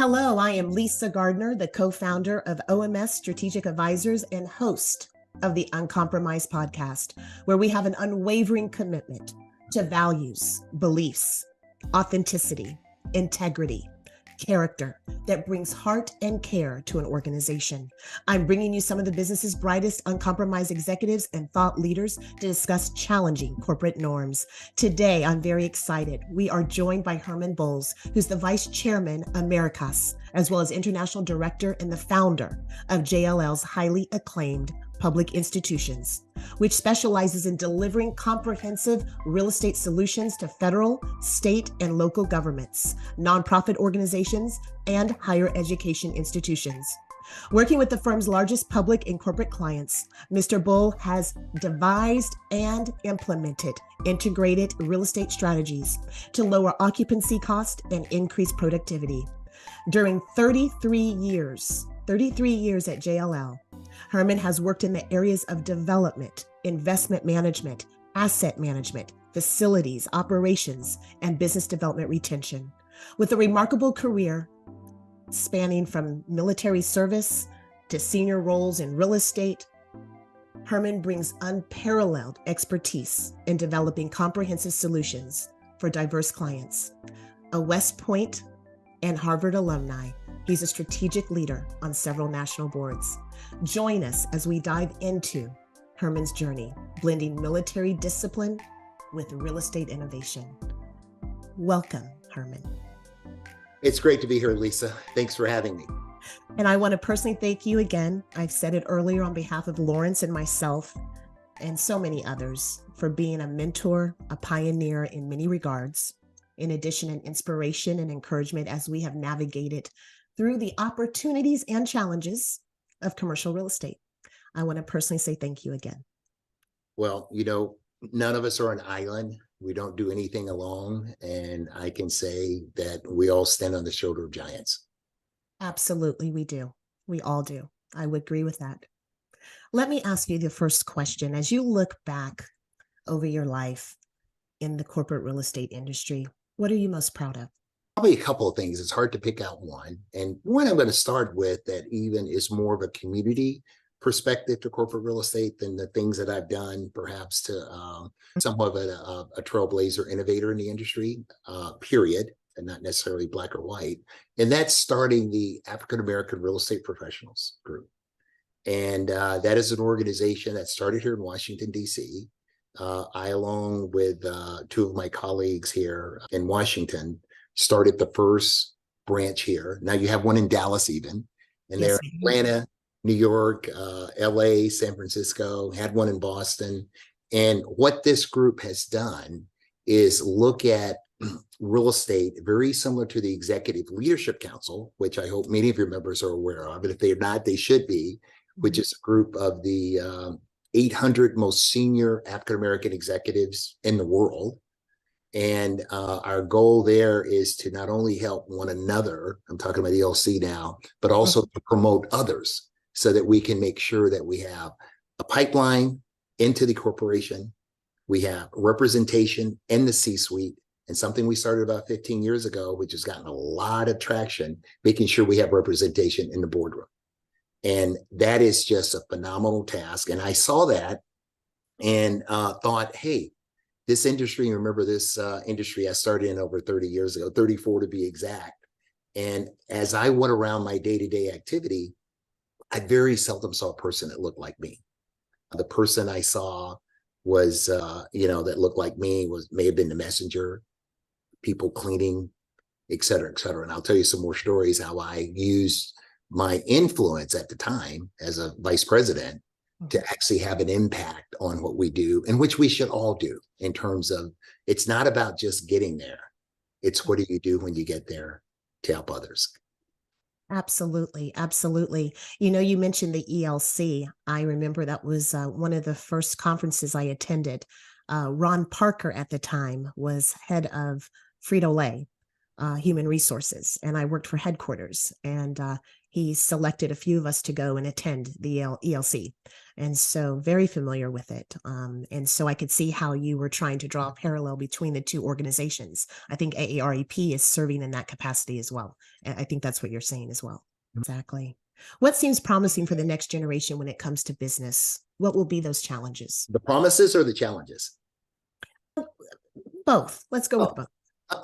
Hello, I am Lisa Gardner, the co-founder of OMS Strategic Advisors and host of the Uncompromised podcast, where we have an unwavering commitment to values, beliefs, authenticity, integrity, character that brings heart and care to an organization. I'm bringing you some of the business's brightest uncompromised executives and thought leaders to discuss challenging corporate norms. Today, I'm very excited. We are joined by Herman Bowles, who's the Vice Chairman Americas, as well as International Director and the founder of JLL's highly acclaimed public institutions, which specializes in delivering comprehensive real estate solutions to federal, state, and local governments, nonprofit organizations, and higher education institutions. Working with the firm's largest public and corporate clients, Mr. Bull has devised and implemented integrated real estate strategies to lower occupancy cost and increase productivity. During 33 years at JLL, Herman has worked in the areas of development, investment management, asset management, facilities, operations, and business development retention. With a remarkable career spanning from military service to senior roles in real estate, Herman brings unparalleled expertise in developing comprehensive solutions for diverse clients. A West Point and Harvard alumni, he's a strategic leader on several national boards. Join us as we dive into Herman's journey, blending military discipline with real estate innovation. Welcome, Herman. It's great to be here, Lisa. Thanks for having me. And I want to personally thank you again. I've said it earlier on behalf of Lawrence and myself and so many others for being a mentor, a pioneer in many regards. In addition, an inspiration and encouragement as we have navigated through the opportunities and challenges of commercial real estate. I want to personally say thank you again. Well, none of us are an island. We don't do anything alone. And I can say that we all stand on the shoulder of giants. Absolutely, we do. We all do. I would agree with that. Let me ask you the first question. As you look back over your life in the corporate real estate industry, what are you most proud of? Probably a couple of things. It's hard to pick out one. And one I'm going to start with that even is more of a community perspective to corporate real estate than the things that I've done, perhaps to somewhat of a trailblazer innovator in the industry, period, and not necessarily black or white. And that's starting the African American Real Estate Professionals Group. And that is an organization that started here in Washington, D.C. I, along with two of my colleagues here in Washington, started the first branch here. Now you have one in Dallas even, and Yes, they're Atlanta, New York, LA, San Francisco, had one in Boston. And what this group has done is look at real estate very similar to the Executive Leadership Council, which I hope many of your members are aware of. And if they're not, they should be, which is a group of the 800 most senior African-American executives in the world. And our goal there is to not only help one another, I'm talking about ELC now, but also to promote others so that we can make sure that we have a pipeline into the corporation. We have representation in the C-suite, and something we started about 15 years ago, which has gotten a lot of traction, making sure we have representation in the boardroom. And that is just a phenomenal task. And I saw that and thought, hey, this industry, remember this industry I started in over 30 years ago, 34 to be exact. And as I went around my day-to-day activity, I very seldom saw a person that looked like me. The person I saw was, that looked like me may have been the messenger, people cleaning, et cetera, et cetera. And I'll tell you some more stories how I used my influence at the time as a vice president to actually have an impact on what we do, and which we should all do in terms of, it's not about just getting there. It's what do you do when you get there to help others? Absolutely. Absolutely. You mentioned the ELC. I remember that was one of the first conferences I attended. Ron Parker at the time was head of Frito-Lay. human resources, and I worked for headquarters, and he selected a few of us to go and attend the ELC. And so very familiar with it. And so I could see how you were trying to draw a parallel between the two organizations. I think AAREP is serving in that capacity as well. And I think that's what you're saying as well. Exactly. What seems promising for the next generation when it comes to business? What will be those challenges? The promises or the challenges? Both. Let's go with both.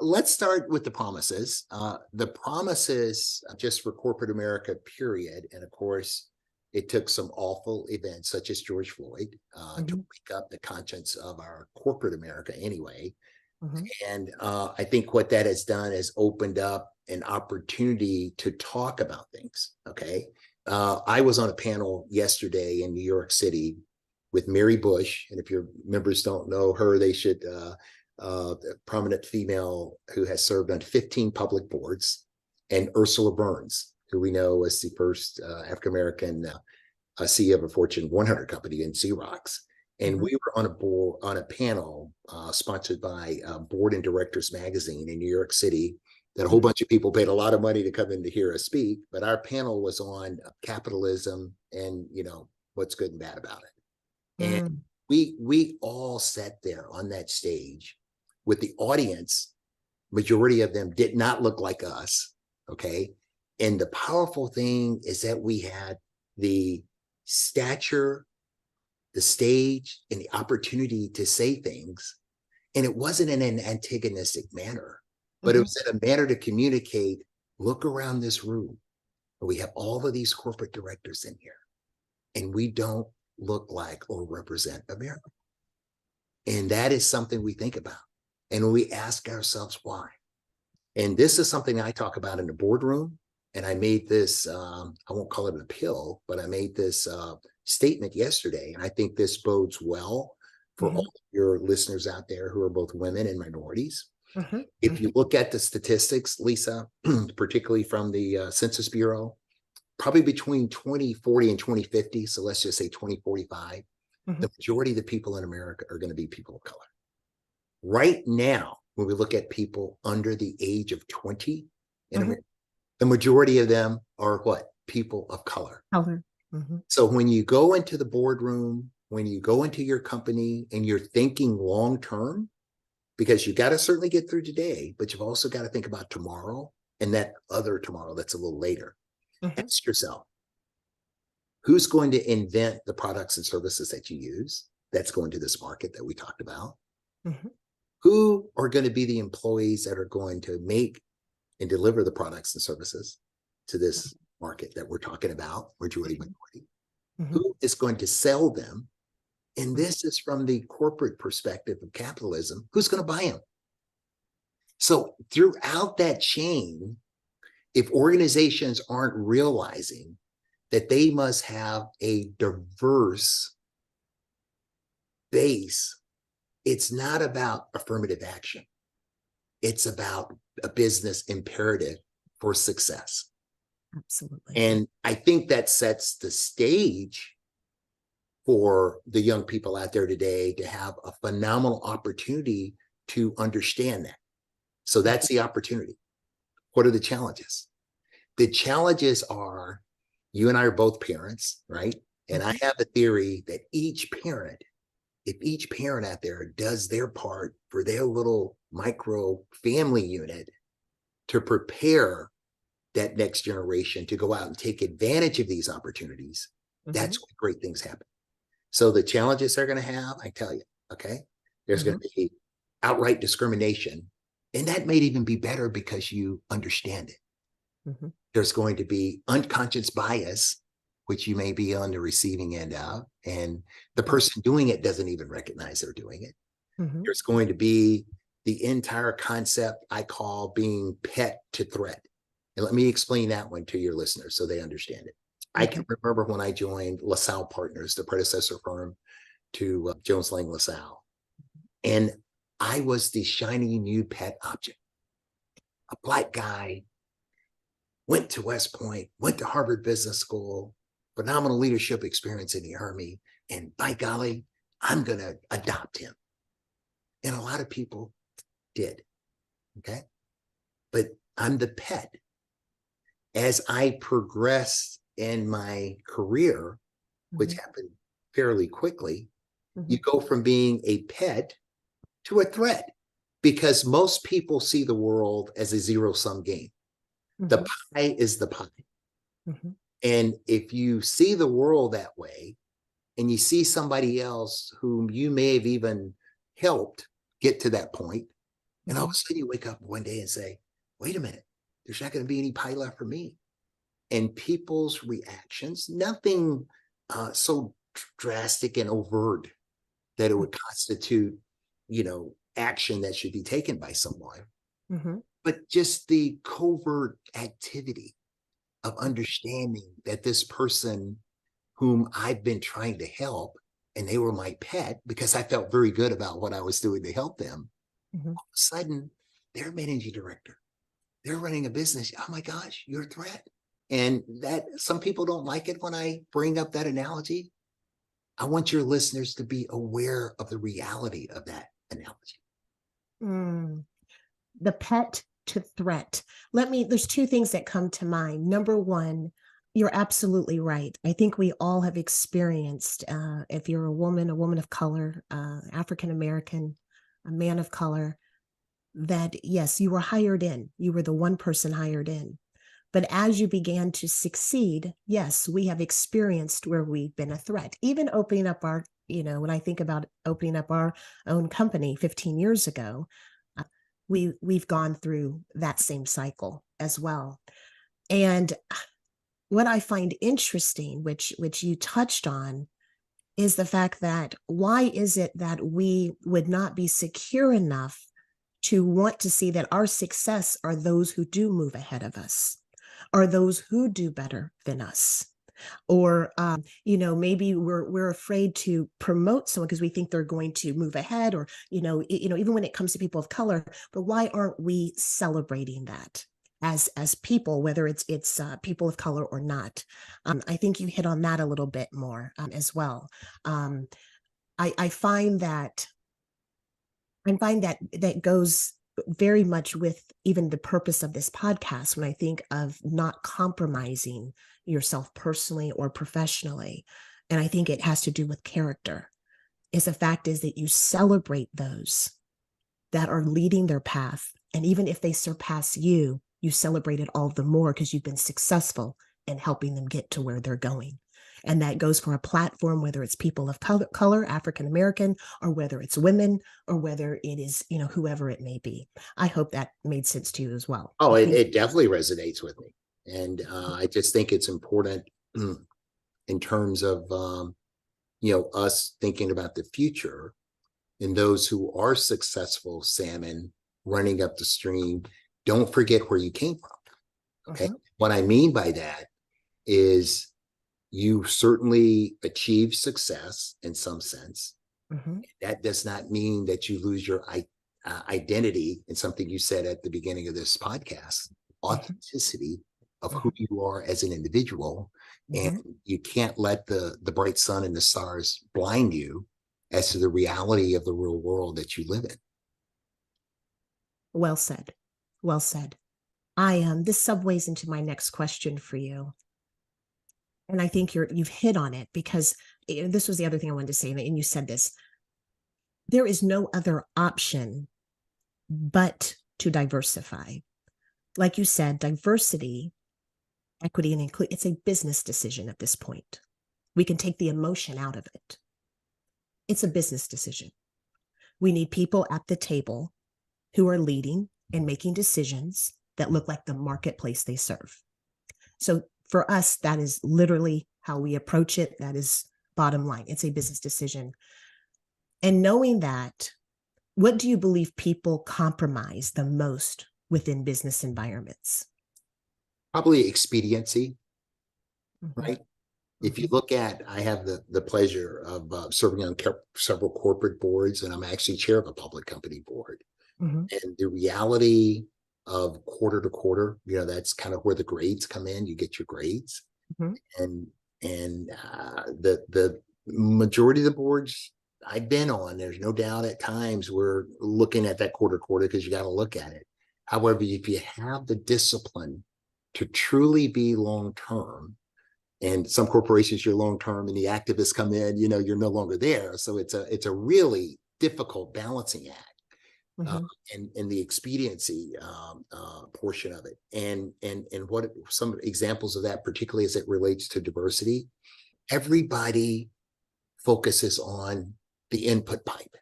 Let's start with the promises. The promises just for corporate America, period. And of course, it took some awful events such as George Floyd to wake up the conscience of our corporate America anyway. And I think what that has done is opened up an opportunity to talk about things. Okay. I was on a panel yesterday in New York City with Mary Bush. And if your members don't know her, they should, a prominent female who has served on 15 public boards, and Ursula Burns, who we know was the first African-American CEO of a Fortune 100 company in Xerox. And we were on a panel sponsored by Board and Directors Magazine in New York City that a whole bunch of people paid a lot of money to come in to hear us speak. But our panel was on capitalism and, you know, what's good and bad about it. And we all sat there on that stage with the audience. Majority of them did not look like us. Okay. And the powerful thing is that we had the stature, the stage, and the opportunity to say things. And it wasn't in an antagonistic manner, but it was in a manner to communicate, look around this room. We have all of these corporate directors in here, and we don't look like or represent America. And that is something we think about. And we ask ourselves why. And this is something I talk about in the boardroom. And I made this, I won't call it an appeal, but I made this statement yesterday. And I think this bodes well for all of your listeners out there who are both women and minorities. If you look at the statistics, Lisa, particularly from the Census Bureau, probably between 2040 and 2050, so let's just say 2045, the majority of the people in America are going to be people of color. Right now, when we look at people under the age of 20 in America, the majority of them are what? People of color. So when you go into the boardroom, when you go into your company and you're thinking long-term, because you got to certainly get through today, but you've also got to think about tomorrow and that other tomorrow that's a little later. Ask yourself, who's going to invent the products and services that you use that's going to this market that we talked about? Who are going to be the employees that are going to make and deliver the products and services to this market that we're talking about, majority minority? Who is going to sell them? And this is from the corporate perspective of capitalism. Who's going to buy them? So throughout that chain, if organizations aren't realizing that they must have a diverse base, it's not about affirmative action. It's about a business imperative for success. Absolutely. And I think that sets the stage for the young people out there today to have a phenomenal opportunity to understand that. So that's the opportunity. What are the challenges? The challenges are, you and I are both parents, right? And I have a theory that each parent, if each parent out there does their part for their little micro family unit to prepare that next generation to go out and take advantage of these opportunities, that's when great things happen. So the challenges they're going to have, I tell you, okay, there's going to be outright discrimination. And that may even be better because you understand it. There's going to be unconscious bias, which you may be on the receiving end of, and the person doing it doesn't even recognize they're doing it. There's going to be the entire concept I call being pet to threat. And let me explain that one to your listeners so they understand it. I can remember when I joined LaSalle Partners, the predecessor firm to Jones Lang LaSalle. And I was the shiny new pet object. A black guy, went to West Point, went to Harvard Business School, phenomenal leadership experience in the Army. And by golly, I'm going to adopt him. And a lot of people did. Okay. but I'm the pet. As I progressed in my career, which happened fairly quickly, you go from being a pet to a threat, because most people see the world as a zero-sum game. The pie is the pie. And if you see the world that way, and you see somebody else whom you may have even helped get to that point, and all of a sudden you wake up one day and say, wait a minute, there's not going to be any pie left for me. And people's reactions, nothing so drastic and overt that it would constitute, action that should be taken by someone, but just the covert activity of understanding that this person whom I've been trying to help, and they were my pet because I felt very good about what I was doing to help them. All of a sudden, they're managing director. They're running a business. Oh my gosh, you're a threat. And that some people don't like it when I bring up that analogy. I want your listeners to be aware of the reality of that analogy. The pet to threat. There's two things that come to mind. Number one, you're absolutely right. I think we all have experienced, if you're a woman of color, African-American, a man of color, that yes, you were hired in. You were the one person hired in. But as you began to succeed, yes, we have experienced where we've been a threat. Even opening up our, when I think about opening up our own company 15 years ago, we've gone through that same cycle as well. And what I find interesting, which you touched on, is the fact that why is it that we would not be secure enough to want to see that our success are those who do move ahead of us, are those who do better than us? Or, maybe we're afraid to promote someone because we think they're going to move ahead, or, even when it comes to people of color, but why aren't we celebrating that as people, whether it's people of color or not? I think you hit on that a little bit more as well. I find that that goes very much with even the purpose of this podcast when I think of not compromising yourself personally or professionally. And I think it has to do with character. The fact is that you celebrate those that are leading their path. And even if they surpass you, you celebrate it all the more because you've been successful in helping them get to where they're going. And that goes for a platform, whether it's people of color, African-American, or whether it's women, or whether it is, whoever it may be. I hope that made sense to you as well. Oh, it definitely resonates with me. And I just think it's important in terms of, us thinking about the future and those who are successful salmon running up the stream. Don't forget where you came from. Okay. What I mean by that is you certainly achieve success in some sense. That does not mean that you lose your identity in something you said at the beginning of this podcast, authenticity of who you are as an individual. And you can't let the bright sun and the stars blind you as to the reality of the real world that you live in. Well said. Well said. This segues into my next question for you. And I think you've hit on it, because this was the other thing I wanted to say, and you said this. There is no other option but to diversify. Like you said, diversity, equity, and inclusion, it's a business decision at this point. We can take the emotion out of it. It's a business decision. We need people at the table who are leading and making decisions that look like the marketplace they serve. So for us, that is literally how we approach it. That is bottom line. It's a business decision. And knowing that, what do you believe people compromise the most within business environments? Probably expediency, right? If you look at, I have the pleasure of serving on several corporate boards, and I'm actually chair of a public company board. And the reality of quarter to quarter, that's kind of where the grades come in. You get your grades, and the majority of the boards I've been on, there's no doubt at times we're looking at that quarter because you got to look at it. However, if you have the discipline to truly be long-term, and some corporations you're long-term and the activists come in, you're no longer there. So it's a really difficult balancing act. Mm-hmm. And the expediency portion of it, and what some examples of that, particularly as it relates to diversity, everybody focuses on the input pipe.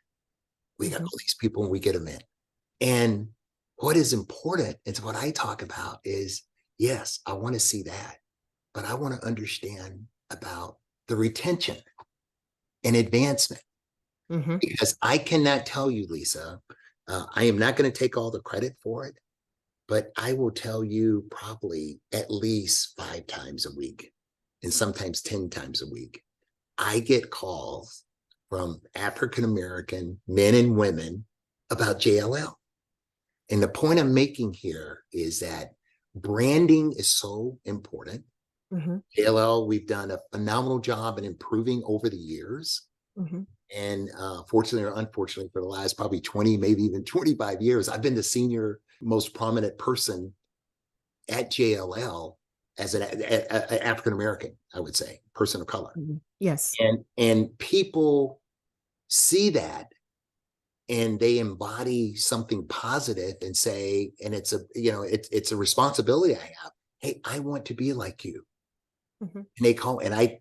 We got all these people and we get them in. And what is important is what I talk about is, yes, I want to see that, but I want to understand about the retention and advancement. Mm-hmm. Because I cannot tell you, Lisa, I am not going to take all the credit for it, but I will tell you probably at least 5 times a week and sometimes 10 times a week, I get calls from African-American men and women about JLL. And the point I'm making here is that branding is so important. Mm-hmm. JLL, we've done a phenomenal job in improving over the years. Mm-hmm. And fortunately or unfortunately, for the last probably 20, maybe even 25 years, I've been the senior most prominent person at JLL as an African-American, I would say, person of color. Mm-hmm. Yes. And people see that and they embody something positive and say, and it's a responsibility I have. Hey, I want to be like you. Mm-hmm. And they call, and I,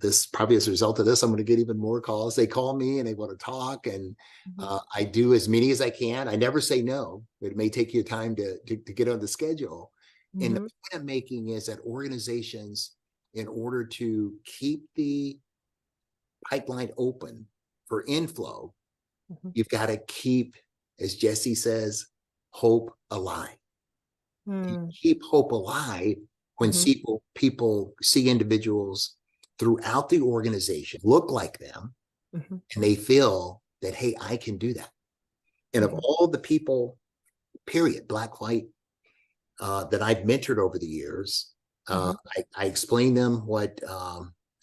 this probably as a result of this, I'm going to get even more calls. They call me and they want to talk, and I do as many as I can. I never say no. It may take you time to get on the schedule. Mm-hmm. And the point I'm making is that organizations, in order to keep the pipeline open for inflow, you've got to keep, as Jesse says, hope alive. You keep hope alive when people see individuals throughout the organization look like them, and they feel that, hey, I can do that. And of all the people, period, black, white, that I've mentored over the years, I explain them what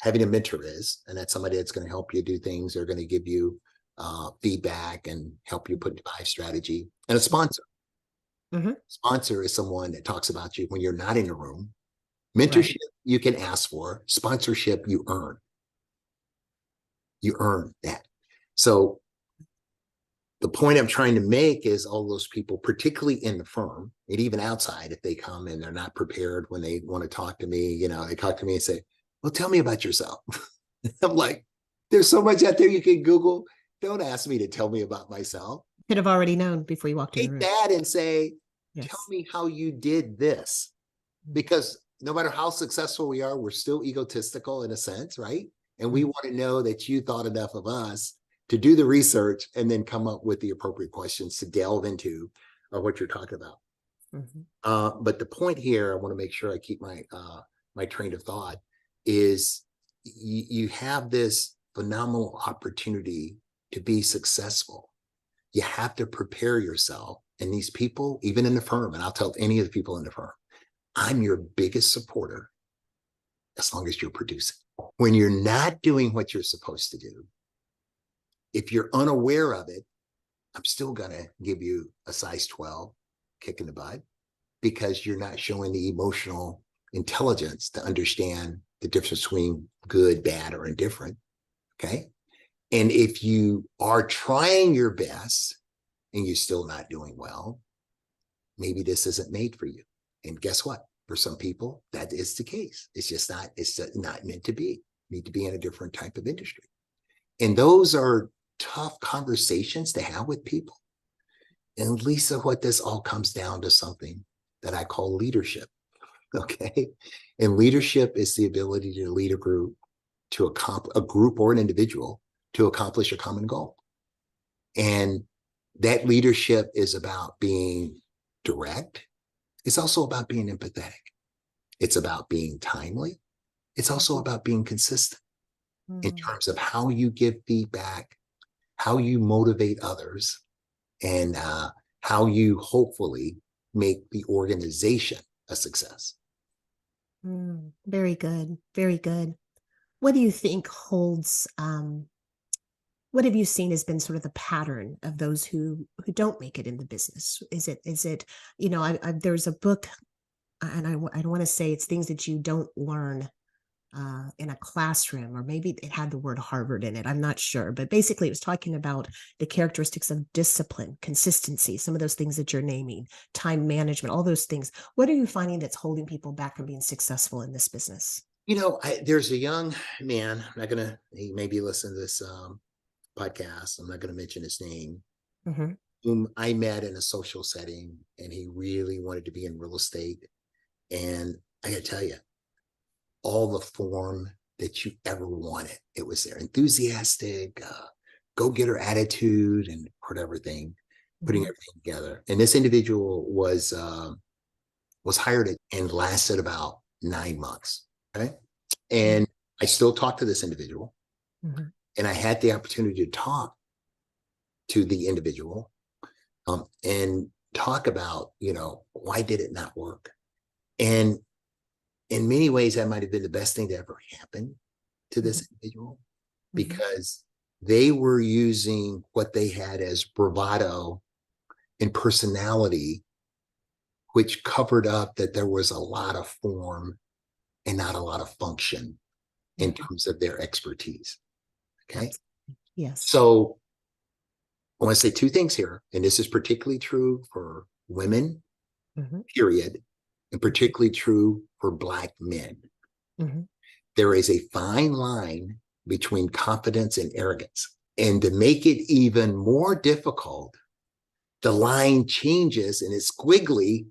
having a mentor is, and that's somebody that's going to help you do things. They're going to give you feedback and help you put device strategy. And a sponsor. Sponsor is someone that talks about you when you're not in the room. Mentorship, you can ask for. Sponsorship, you earn. You earn that. So the point I'm trying to make is all those people, particularly in the firm, and even outside, if they come and they're not prepared when they want to talk to me, they talk to me and say, well, tell me about yourself. I'm like, there's so much out there you can Google. Don't ask me to tell me about myself. Could have already known before you walked in the room. Take that and say, tell me how you did this. Because no matter how successful we are, we're still egotistical in a sense, right? And we want to know that you thought enough of us to do the research and then come up with the appropriate questions to delve into what you're talking about. But the point here, I want to make sure I keep my train of thought, is you have this phenomenal opportunity to be successful. You have to prepare yourself. And these people, even in the firm, and I'll tell any of the people in the firm, I'm your biggest supporter as long as you're producing. When you're not doing what you're supposed to do, if you're unaware of it, I'm still going to give you a size 12 kick in the butt, because you're not showing the emotional intelligence to understand the difference between good, bad, or indifferent. Okay. And if you are trying your best and you're still not doing well, maybe this isn't made for you. And guess what? For some people, that is the case. It's just not meant to be. You need to be in a different type of industry. And those are tough conversations to have with people. And Lisa, what this all comes down to something that I call leadership. Okay. And leadership is the ability to lead a group, to accomplish a group or an individual to accomplish a common goal. And that leadership is about being direct. It's also about being empathetic. It's about being timely. It's also about being consistent in terms of how you give feedback, how you motivate others, and how you hopefully make the organization a success. Very good. Very good. What do you think holds what have you seen has been sort of the pattern of those who don't make it in the business? Is it, there's a book, and I don't want to say it's things that you don't learn in a classroom, or maybe it had the word Harvard in it. I'm not sure, but basically it was talking about the characteristics of discipline, consistency, some of those things that you're naming, time management, all those things. What are you finding that's holding people back from being successful in this business? There's a young man, he may be listening to this podcast. I'm not going to mention his name, Mm-hmm. whom I met in a social setting, and he really wanted to be in real estate. And I got to tell you, all the form that you ever wanted, it was there. Enthusiastic, go-getter attitude, and heard everything, putting Mm-hmm. everything together. And this individual was hired and lasted about 9 months. Okay. And I still talk to this individual. Mm-hmm. And I had the opportunity to talk to the individual and talk about, why did it not work? And in many ways, that might have been the best thing that ever happened to this individual, because they were using what they had as bravado and personality, which covered up that there was a lot of form and not a lot of function in terms of their expertise. Okay. Yes. So I want to say two things here, and this is particularly true for women, period, and particularly true for Black men. There is a fine line between confidence and arrogance. And to make it even more difficult, the line changes and it's squiggly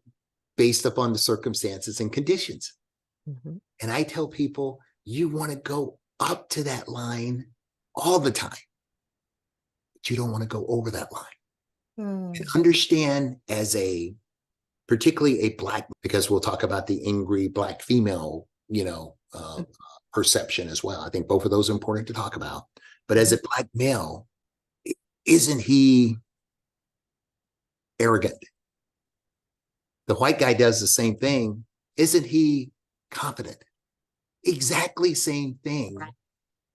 based upon the circumstances and conditions. And I tell people, you want to go up to that line all the time, but you don't want to go over that line. And understand, as particularly a Black, because we'll talk about the angry Black female, perception as well. I think both of those are important to talk about. But as a Black male, isn't he arrogant? The white guy does the same thing. Isn't he confident? Exactly same thing,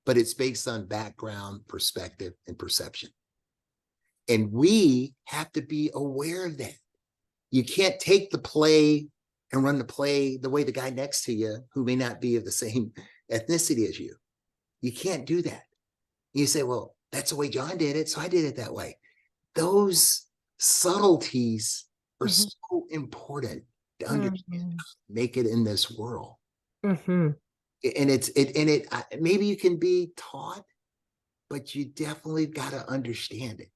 but it's based on background, perspective, and perception. And we have to be aware of that. You can't take the play and run the play the way the guy next to you, who may not be of the same ethnicity as you. You can't do that. You say, well, that's the way John did it, so I did it that way. Those subtleties are so important to understand, make it in this world. And maybe you can be taught, but you definitely got to understand it.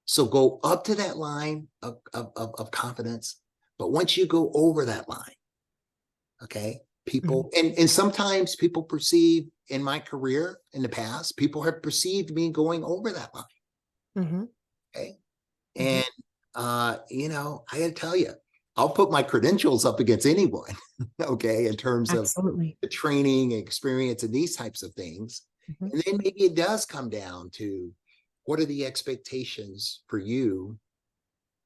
So go up to that line of confidence. But once you go over that line, okay, people, and sometimes people perceive, in my career in the past, people have perceived me going over that line. Okay. And, I got to tell you, I'll put my credentials up against anyone, okay, in terms of the training and experience and these types of things. And then maybe it does come down to, what are the expectations for you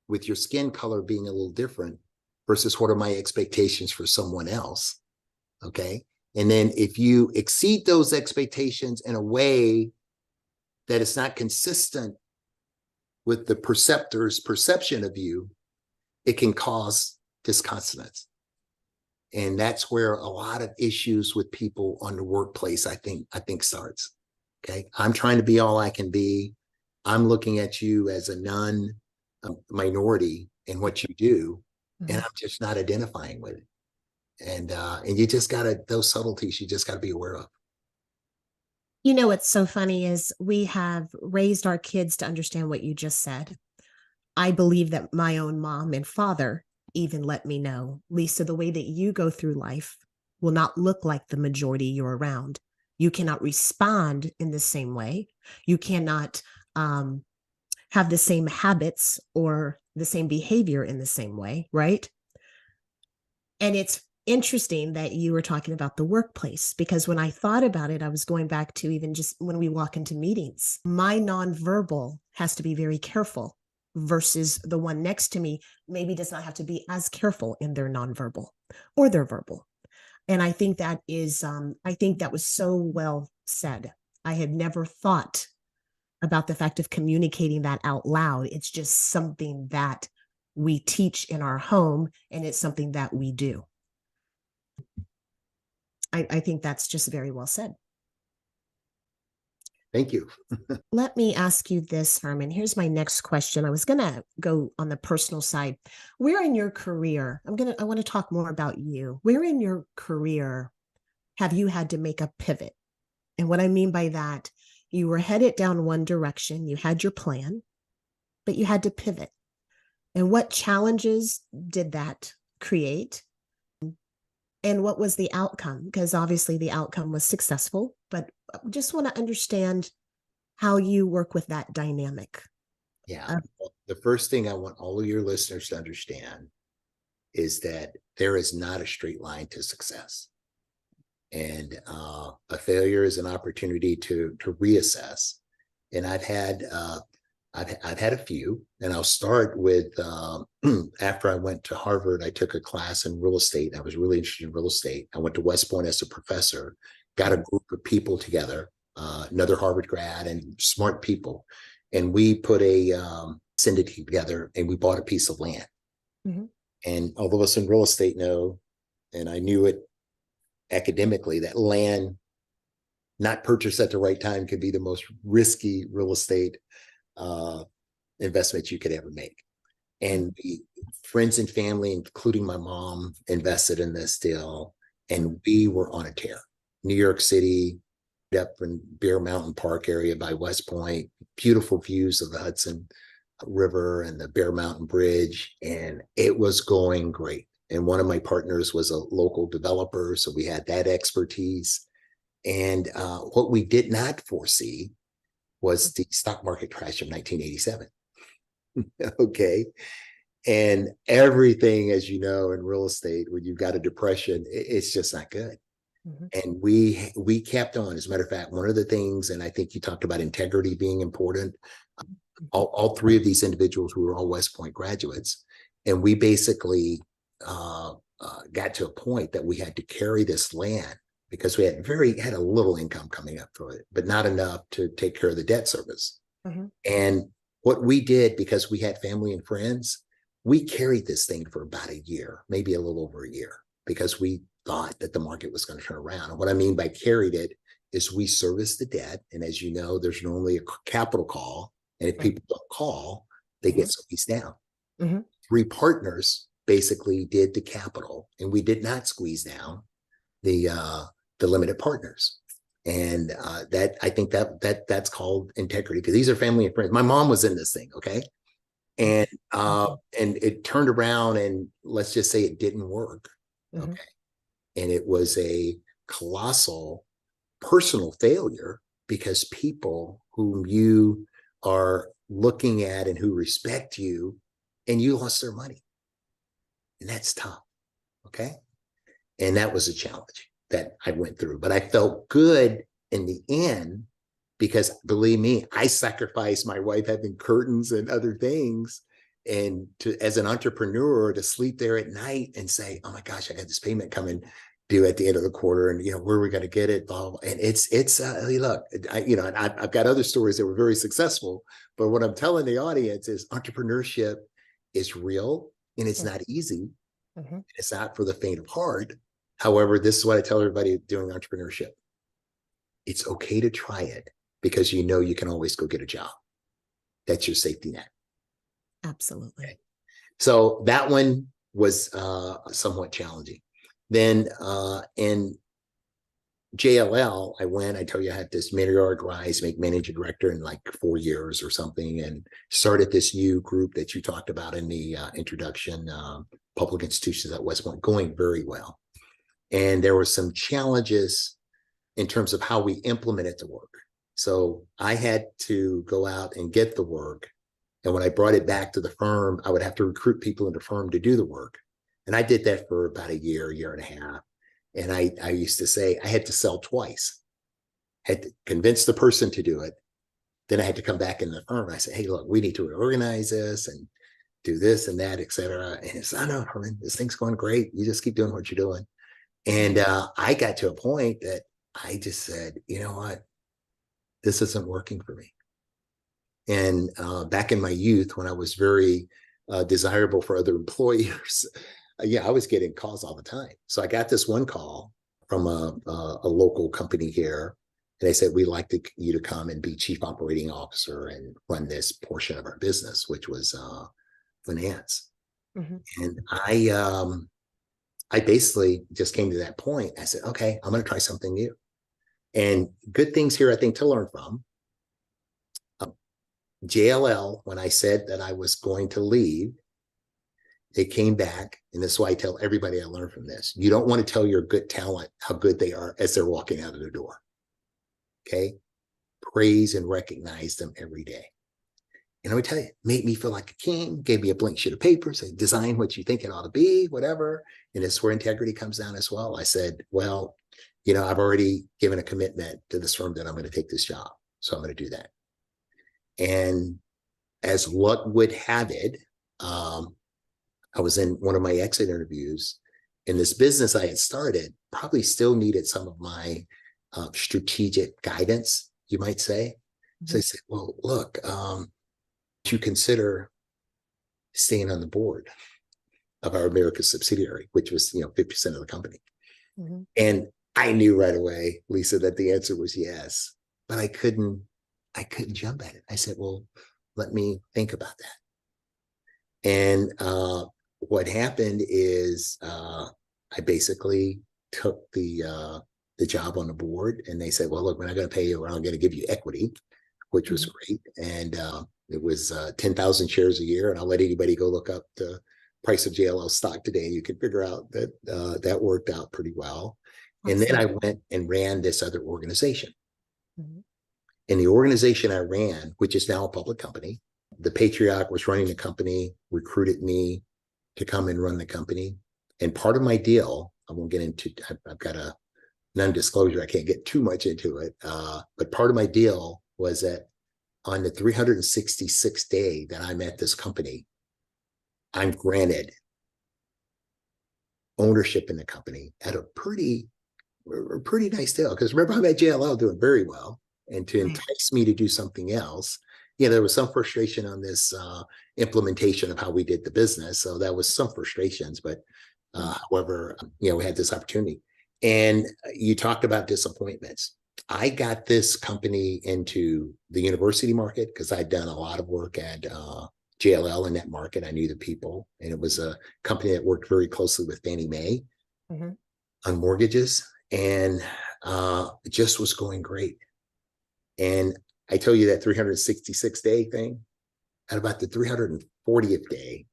with your skin color being a little different versus what are my expectations for someone else? Okay. And then if you exceed those expectations in a way that is not consistent with the perceptor's perception of you, it can cause disconsonance. And that's where a lot of issues with people on the workplace, I think starts. Okay. I'm trying to be all I can be. I'm looking at you as a minority in what you do, and I'm just not identifying with it. And you just those subtleties, you just gotta be aware of. What's so funny is we have raised our kids to understand what you just said. I believe that my own mom and father even let me know, Lisa, the way that you go through life will not look like the majority you're around. You cannot respond in the same way. You cannot have the same habits or the same behavior in the same way, right? And it's interesting that you were talking about the workplace, because when I thought about it, I was going back to even just when we walk into meetings, my nonverbal has to be very careful versus the one next to me maybe does not have to be as careful in their nonverbal or their verbal. And I think that is, I think that was so well said. I had never thought about the fact of communicating that out loud. It's just something that we teach in our home, and it's something that we do. I think that's just very well said. Thank you. Let me ask you this, Herman. Here's my next question. I was going to go on the personal side. Where in your career, I want to talk more about you. Where in your career have you had to make a pivot? And what I mean by that, you were headed down one direction, you had your plan, but you had to pivot. And what challenges did that create? And what was the outcome? Because obviously the outcome was successful, but I just want to understand how you work with that dynamic. Yeah. The first thing I want all of your listeners to understand is that there is not a straight line to success. And a failure is an opportunity to reassess. And I've had a few, and I'll start with after I went to Harvard, I took a class in real estate. I was really interested in real estate. I went to West Point as a professor, got a group of people together, another Harvard grad and smart people. And we put a syndicate together and we bought a piece of land. Mm-hmm. And all of us in real estate know, and I knew it academically, that land not purchased at the right time can be the most risky real estate investment you could ever make. And friends and family, including my mom, invested in this deal, and we were on a tear. New York City, up in Bear Mountain Park area by West Point, beautiful views of the Hudson River and the Bear Mountain Bridge, and it was going great. And one of my partners was a local developer, so we had that expertise. And what we did not foresee was the stock market crash of 1987. Okay. And everything, as you know, in real estate, when you've got a depression, it's just not good. Mm-hmm. And we kept on. As a matter of fact, one of the things, and I think you talked about integrity being important, all three of these individuals, we were all West Point graduates, and we basically got to a point that we had to carry this land because we had a little income coming up for it, but not enough to take care of the debt service. Mm-hmm. And what we did, because we had family and friends, we carried this thing for about a year, maybe a little over a year, because we thought that the market was going to turn around. And what I mean by carried it is we serviced the debt. And as you know, there's normally a capital call. And if people don't call, they get squeezed down. Mm-hmm. Three partners basically did the capital, and we did not squeeze down the limited partners. And that, I think that's called integrity, because these are family and friends. My mom was in this thing, okay? And it turned around, and let's just say it didn't work, okay? And it was a colossal personal failure, because people whom you are looking at and who respect you, and you lost their money. And that's tough, okay? And that was a challenge that I went through. But I felt good in the end, because believe me, I sacrificed my wife having curtains and other things, and as an entrepreneur, to sleep there at night and say, oh my gosh, I got this payment coming due at the end of the quarter, and where are we going to get it? Blah, blah. And it's look, I've got other stories that were very successful, but what I'm telling the audience is entrepreneurship is real, and it's not easy. Mm-hmm. It's not for the faint of heart. However, this is what I tell everybody doing entrepreneurship. It's okay to try it, because you can always go get a job. That's your safety net. Absolutely. Okay. So that one was somewhat challenging. Then in JLL, I tell you, I had this meteoric rise, make managing director in like 4 years or something, and started this new group that you talked about in the introduction, public institutions at West Point, going very well. And there were some challenges in terms of how we implemented the work. So I had to go out and get the work. And when I brought it back to the firm, I would have to recruit people in the firm to do the work. And I did that for about a year and a half. And I used to say I had to sell twice. I had to convince the person to do it. Then I had to come back in the firm. I said, hey, look, we need to reorganize this and do this and that, et cetera. And it's, I know, Herman, this thing's going great. You just keep doing what you're doing. And I got to a point that I just said, you know what? This isn't working for me. And back in my youth, when I was very desirable for other employers, I was getting calls all the time. So I got this one call from a local company here. And they said, we'd like you to come and be chief operating officer and run this portion of our business, which was finance. Mm-hmm. And I basically just came to that point. I said, okay, I'm going to try something new. And good things here, I think, to learn from. JLL, when I said that I was going to leave, they came back. And this is why I tell everybody I learned from this. You don't want to tell your good talent how good they are as they're walking out of the door. Okay. Praise and recognize them every day. And I would tell you, it made me feel like a king, gave me a blank sheet of paper, said, design what you think it ought to be, whatever. And it's where integrity comes down as well. I said, well, I've already given a commitment to this firm that I'm going to take this job. So I'm going to do that. And as luck would have it, I was in one of my exit interviews, and this business I had started probably still needed some of my strategic guidance, you might say. Mm-hmm. So I said, well, look, you consider staying on the board of our Americas subsidiary, which was 50% of the company. Mm-hmm. And I knew right away, Lisa, that the answer was yes, but I couldn't jump at it. I said, well, let me think about that. And what happened is I basically took the job on the board, and they said, well, look, we're not going to pay you. We're not going to give you equity, which was great. And it was 10,000 shares a year. And I'll let anybody go look up the price of JLL stock today. And you can figure out that that worked out pretty well. And then I went and ran this other organization. Mm-hmm. And the organization I ran, which is now a public company, the patriarch was running the company, recruited me to come and run the company. And part of my deal, I won't get into, I've got a non-disclosure, I can't get too much into it. But part of my deal was that on the 366th day that I'm at this company, I'm granted ownership in the company at a pretty nice deal. Because remember, I'm at JLL doing very well. And to entice me to do something else, there was some frustration on this implementation of how we did the business. So that was some frustrations, but however, we had this opportunity. And you talked about disappointments. I got this company into the university market because I'd done a lot of work at JLL in that market. I knew the people, and it was a company that worked very closely with Fannie Mae on mortgages, and it just was going great. And I tell you that 366 day thing, at about the 340th day,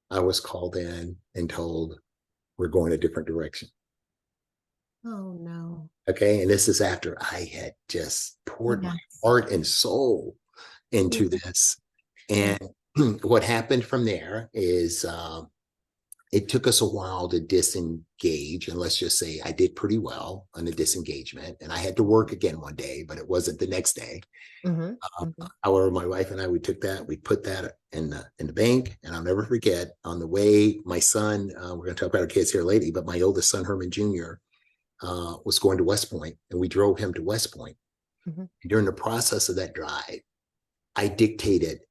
I was called in and told, we're going a different direction. Oh, no. Okay. And this is after I had just poured my heart and soul into this. And what happened from there is it took us a while to disengage. And let's just say I did pretty well on the disengagement. And I had to work again one day, but it wasn't the next day. However, my wife and I, we put that in the bank. And I'll never forget, on the way, my son, we're going to talk about our kids here later, but my oldest son, Herman Jr., was going to West Point, and we drove him to West Point. During the process of that drive, I dictated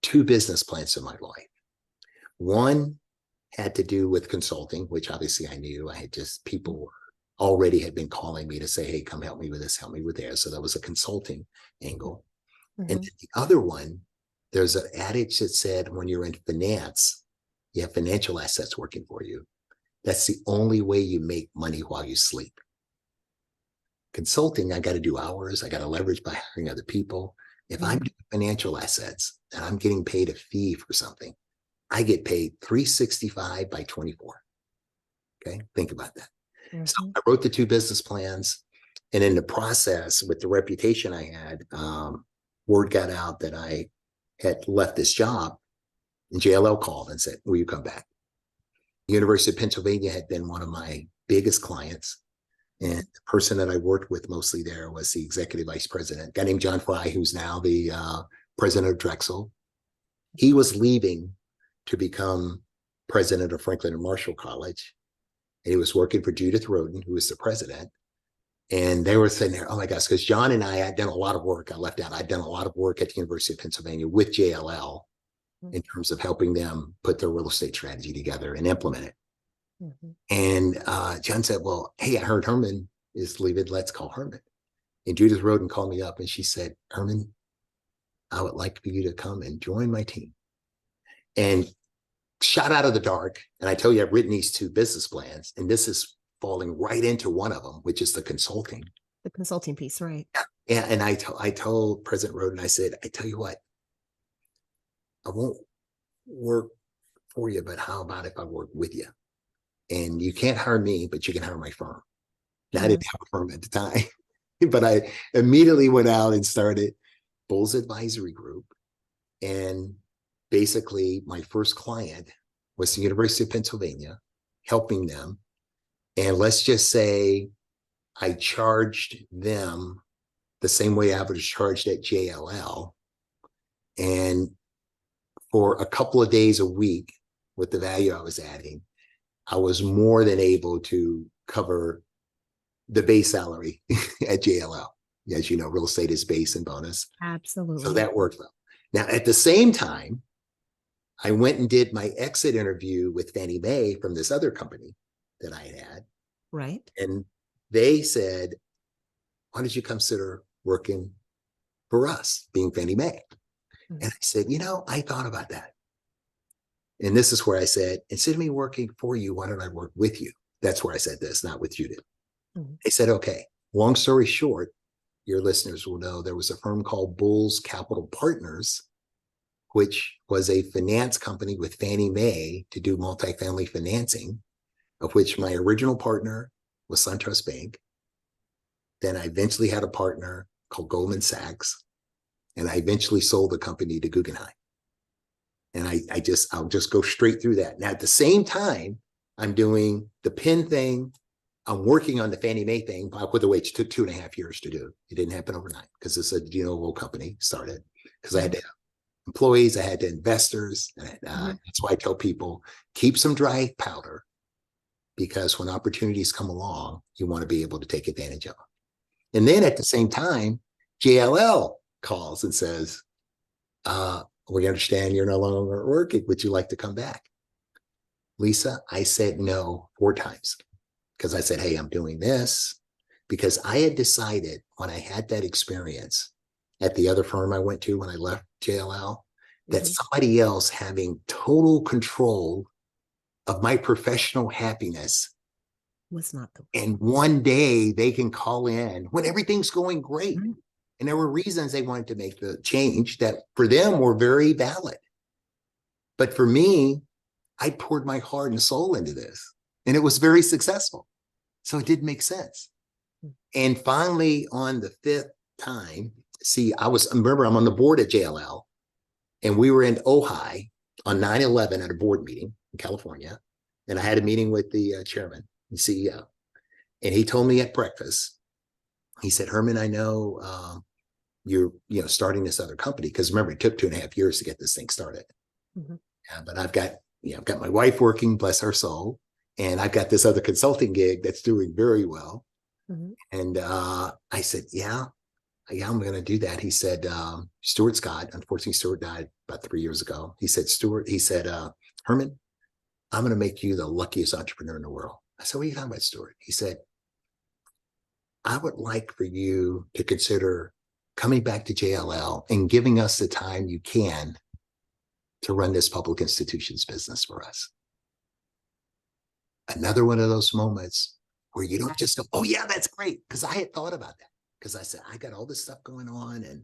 2 business plans in my life. One had to do with consulting, which obviously I knew. I had just, people already had been calling me to say, hey, come help me with this, help me with that. So that was a consulting angle. And the other one, there's an adage that said, when you're in finance, you have financial assets working for you. That's the only way you make money while you sleep. Consulting, I got to do hours. I got to leverage by hiring other people. If I'm doing financial assets and I'm getting paid a fee for something, I get paid 365 by 24. Okay. Think about that. So I wrote the 2 business plans, and in the process, with the reputation I had, word got out that I had left this job, and JLL called and said, will you come back? The University of Pennsylvania had been one of my biggest clients. And the person that I worked with mostly there was the executive vice president, a guy named John Fry, who's now the president of Drexel. He was leaving to become president of Franklin and Marshall College. And he was working for Judith Rodin, who was the president. And they were sitting there, oh my gosh, because John and I had done a lot of work. I left out, I'd done a lot of work at the University of Pennsylvania with JLL in terms of helping them put their real estate strategy together and implement it. Mm-hmm. And John said, well, hey, I heard Herman is leaving. Let's call Herman. And Judith Roden called me up and she said, Herman, I would like for you to come and join my team. And shot out of the dark. And I tell you, I've written these 2 business plans, and this is falling right into one of them, which is the consulting. The consulting piece, right? Yeah. And I told President Roden, I said, I tell you what, I won't work for you, but how about if I work with you? And you can't hire me, but you can hire my firm. Now, I didn't have a firm at the time, but I immediately went out and started Bulls Advisory Group. And basically, my first client was the University of Pennsylvania, helping them. And let's just say I charged them the same way I was charged at JLL. And for a couple of days a week, with the value I was adding, I was more than able to cover the base salary at JLL. As you know, real estate is base and bonus. Absolutely. So that worked well. Now, at the same time, I went and did my exit interview with Fannie Mae from this other company that I had. Right. And they said, why don't you consider working for us, being Fannie Mae? Mm-hmm. And I said, I thought about that. And this is where I said, instead of me working for you, why don't I work with you? That's where I said this, not with Judith. Mm-hmm. They said, okay, long story short, your listeners will know there was a firm called Bulls Capital Partners, which was a finance company with Fannie Mae to do multifamily financing, of which my original partner was SunTrust Bank. Then I eventually had a partner called Goldman Sachs, and I eventually sold the company to Guggenheim. And I'll just go straight through that. Now, at the same time, I'm doing the Penn thing. I'm working on the Fannie Mae thing, by the way, it took 2.5 years to do. It didn't happen overnight because it's a de novo company started, because I had to have employees, I had to investors. And that's why I tell people, keep some dry powder, because when opportunities come along, you want to be able to take advantage of them. And then at the same time, JLL calls and says, we understand you're no longer working. Would you like to come back? Lisa, I said no 4 times, because I said, hey, I'm doing this. Because I had decided when I had that experience at the other firm I went to when I left JLL, that somebody else having total control of my professional happiness was not the way. And one day they can call in when everything's going great. Mm-hmm. And there were reasons they wanted to make the change that for them were very valid. But for me, I poured my heart and soul into this, and it was very successful. So it did make sense. And finally, on the 5th time, remember, I'm on the board at JLL, and we were in Ojai on 9/11 at a board meeting in California. And I had a meeting with the chairman, the CEO. And he told me at breakfast, he said, Herman, I know you're starting this other company, because remember, it took 2.5 years to get this thing started. Mm-hmm. But I've got my wife working, bless her soul, and I've got this other consulting gig that's doing very well. Mm-hmm. And I said, yeah, I'm going to do that. He said, Stuart Scott, unfortunately, Stuart died about 3 years ago. He said, Herman, I'm going to make you the luckiest entrepreneur in the world. I said, what are you talking about, Stuart? He said, I would like for you to consider coming back to JLL and giving us the time you can to run this public institutions business for us. Another one of those moments where you don't just go, oh yeah, that's great. Because I had thought about that. Because I said, I got all this stuff going on and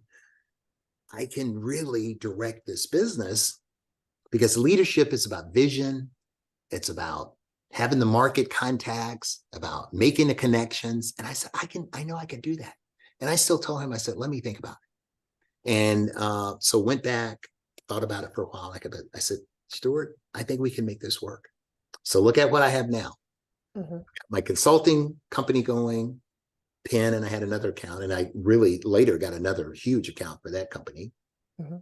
I can really direct this business, because leadership is about vision. It's about having the market contacts, about making the connections. And I said, I know I can do that. And I still told him, I said, let me think about it. And so went back, thought about it for a while. I said, Stuart, I think we can make this work. So look at what I have now. Mm-hmm. My consulting company going, Penn, and I had another account, and I really later got another huge account for that company. Mm-hmm.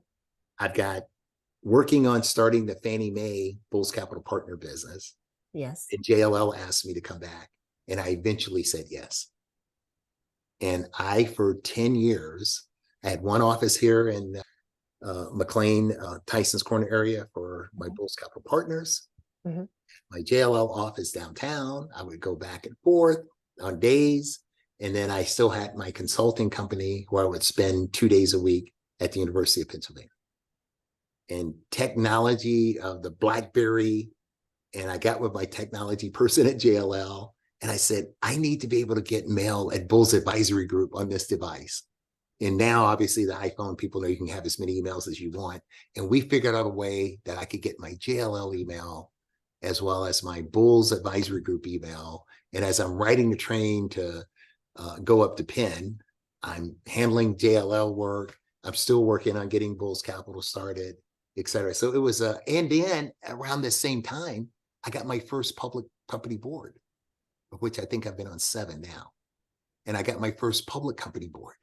I've got working on starting the Fannie Mae Bulls Capital Partner business. Yes. And JLL asked me to come back, and I eventually said yes. And for 10 years, I had one office here in McLean, Tyson's Corner area for my Bulls Capital Partners. Mm-hmm. My JLL office downtown. I would go back and forth on days. And then I still had my consulting company where I would spend 2 days a week at the University of Pennsylvania. And technology of the BlackBerry, and I got with my technology person at JLL, and I said, I need to be able to get mail at Bulls Advisory Group on this device. And now, obviously, the iPhone, people know you can have as many emails as you want. And we figured out a way that I could get my JLL email as well as my Bulls Advisory Group email. And as I'm riding the train to go up to Penn, I'm handling JLL work. I'm still working on getting Bulls Capital started, et cetera. So it was, and then around the same time, I got my first public company board, of which I think I've been on 7 now. And I got my first public company board.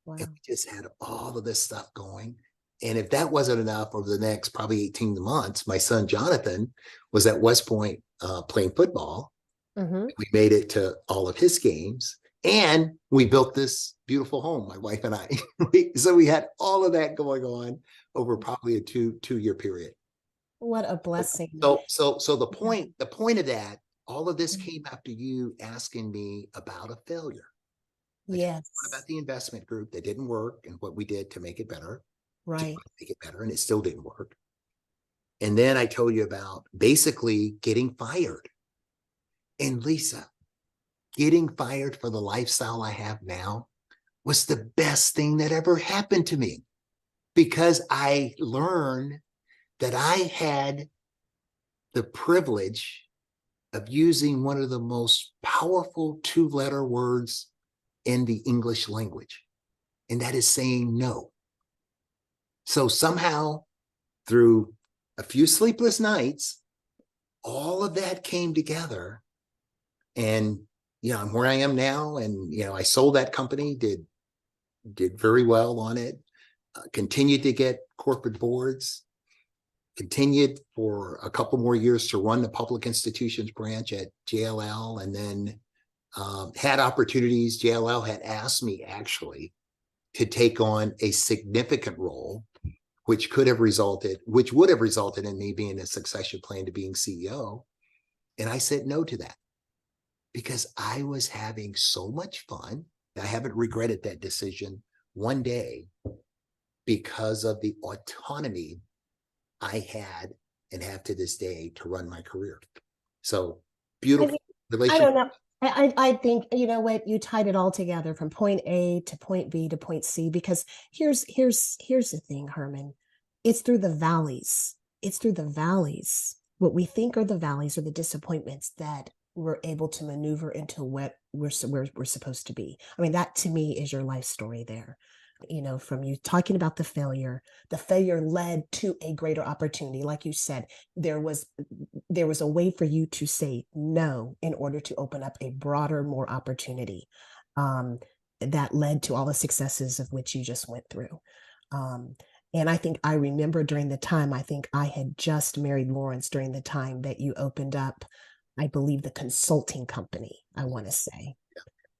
Wow. And we just had all of this stuff going. And if that wasn't enough, over the next probably 18 months, my son Jonathan was at West Point playing football. Mm-hmm. We made it to all of his games. And we built this beautiful home, my wife and I. So we had all of that going on over probably a two-year period. What a blessing. So the point of that, all of this came after you asking me about a failure. Yes. About the investment group that didn't work and what we did to make it better. Right. Make it better, and it still didn't work. And then I told you about basically getting fired. And Lisa, getting fired for the lifestyle I have now was the best thing that ever happened to me, because I learned that I had the privilege of using one of the most powerful 2-letter words in the English language, and that is saying no. So somehow, through a few sleepless nights, all of that came together, and I'm where I am now. And I sold that company, did very well on it, continued to get corporate boards, continued for a couple more years to run the public institutions branch at JLL, and then had opportunities. JLL had asked me actually to take on a significant role, which would have resulted in me being a succession plan to being CEO. And I said no to that because I was having so much fun. I haven't regretted that decision one day because of the autonomy I had and have to this day to run my career. So beautiful relationship. I don't know. I think, what, you tied it all together from point A to point B to point C, because here's the thing, Herman. It's through the valleys. What we think are the valleys or the disappointments that we're able to maneuver into what we're supposed to be. I mean, that to me is your life story there. From you talking about the failure led to a greater opportunity. Like you said, there was a way for you to say no in order to open up a broader, more opportunity that led to all the successes of which you just went through. And I think I remember during the time, I think I had just married Lawrence during the time that you opened up, I believe, the consulting company, I want to say,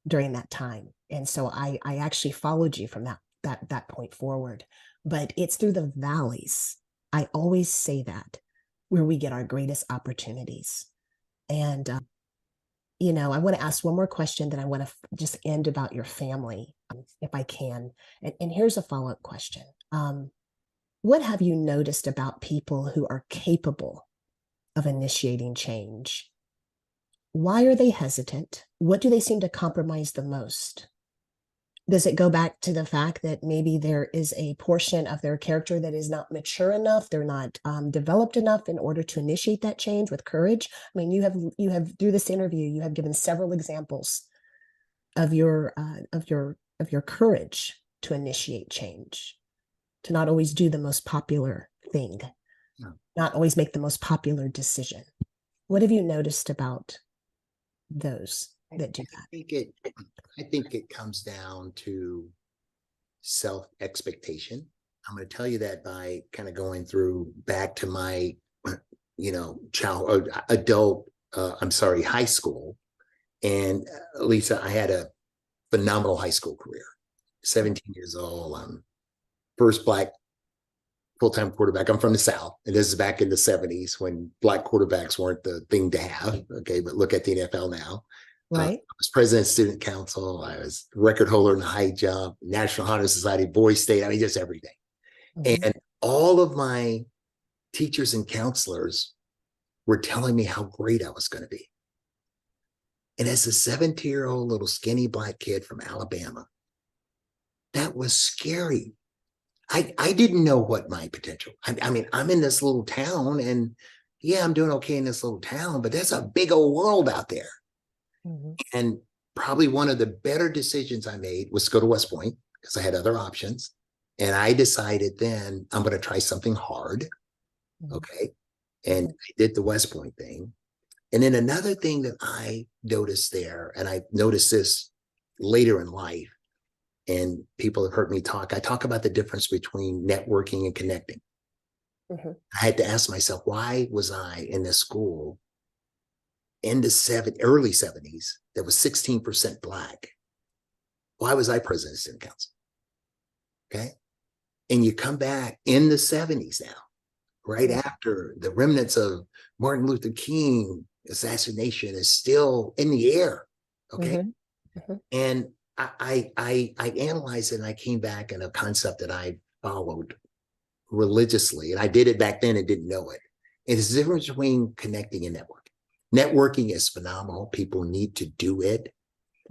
during that time. And so I actually followed you from that point forward. But it's through the valleys, I always say that, where we get our greatest opportunities. And I want to ask one more question, then I want to just end about your family, if I can. And here's a follow-up question. What have you noticed about people who are capable of initiating change? Why are they hesitant? What do they seem to compromise the most? Does it go back to the fact that maybe there is a portion of their character that is not mature enough? They're not developed enough in order to initiate that change with courage. I mean, you have through this interview, you have given several examples of your courage to initiate change, to not always do the most popular thing, not always make the most popular decision. What have you noticed about those that do that? I think it comes down to self-expectation. I'm going to tell you that by kind of going through back to my, high school. And Lisa, I had phenomenal high school career. 17 years old. I'm first Black full-time quarterback. I'm from the South, and this is back in the 70s when Black quarterbacks weren't the thing to have. Okay, but look at the NFL now. Right. I was president of student council. I was record holder in the high jump, National Honor Society, Boys State. I mean, just everything. And all of my teachers and counselors were telling me how great I was going to be. And as a 17-year-old little skinny Black kid from Alabama, that was scary. I didn't know what my potential. I mean, I'm in this little town, and yeah, I'm doing okay in this little town, but there's a big old world out there. And probably one of the better decisions I made was to go to West Point because I had other options. And I decided then I'm going to try something hard. Okay. And I did the West Point thing. And then another thing that I noticed there, and I noticed this later in life, and people have heard me talk, I talk about the difference between networking and connecting. I had to ask myself, why was I in this school in the early 70s that was 16% Black? Why was I president of student council? Okay. And you come back in the 70s now, right after the remnants of Martin Luther King assassination is still in the air. Okay. And I analyzed it, and I came back in a concept that I followed religiously. And I did it back then and didn't know it. It's the difference between connecting and networking. Networking is phenomenal. People need to do it.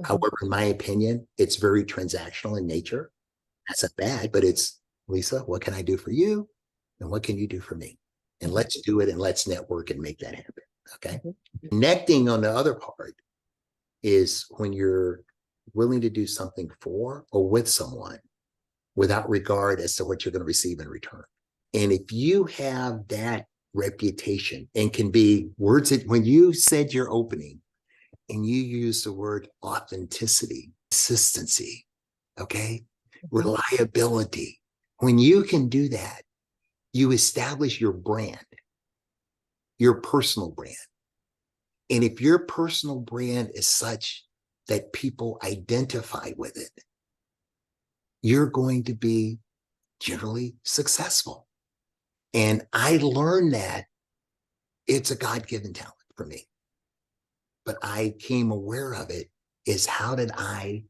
However, in my opinion, it's very transactional in nature. That's not bad, but it's, Lisa, what can I do for you? And what can you do for me? And let's do it, and let's network and make that happen. Okay. Connecting on the other part is when you're willing to do something for or with someone without regard as to what you're going to receive in return. And if you have that reputation, and can be words that when you said your opening and you use the word authenticity, consistency, okay, reliability, when you can do that, you establish your brand, your personal brand. And if your personal brand is such that people identify with it, you're going to be generally successful. And I learned that it's a God-given talent for me. But I came aware of it is, how did I